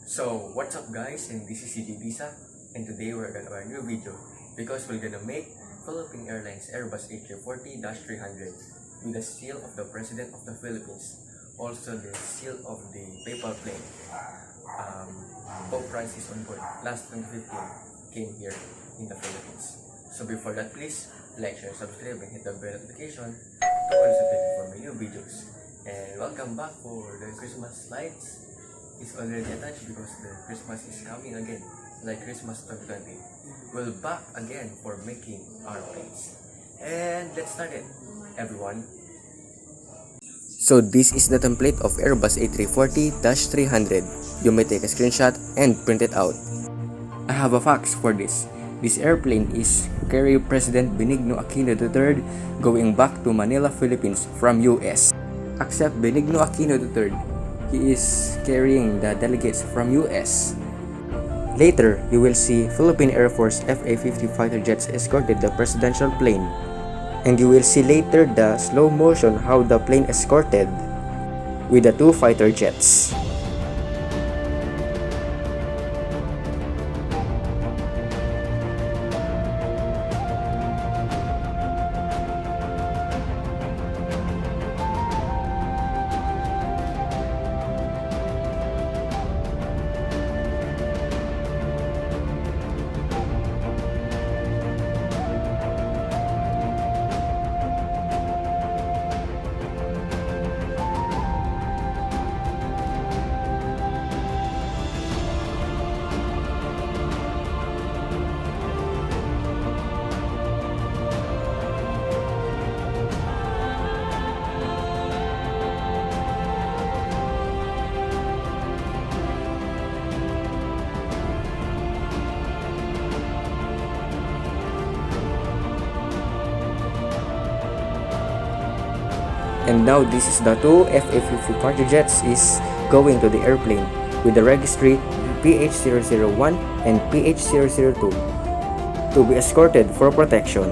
So what's up guys, and this is CJ Bisa, and today we're gonna have a new video because we're gonna make Philippine Airlines Airbus A340-300 with the seal of the President of the Philippines, also the seal of the PayPal plane. Pope Francis on board last 2015 came here in the Philippines. So before that, please like, share, subscribe, and hit the bell notification to also notified for my new videos. And welcome back for the Christmas lights. Is already attached because the Christmas is coming again, like Christmas 2020. We're back again for making our planes. And let's start it, everyone. So this is the template of Airbus A340-300. You may take a screenshot and print it out. I have a fax for this. This airplane is carry President Benigno Aquino III going back to Manila, Philippines from US. Except Benigno Aquino III, he is carrying the delegates from US. Later, you will see Philippine Air Force FA50 fighter jets escorted the presidential plane. And you will see later the slow motion how the plane escorted with the two fighter jets. And now this is the two FA50 fighter jets is going to the airplane with the registry PH001 and PH002 to be escorted for protection.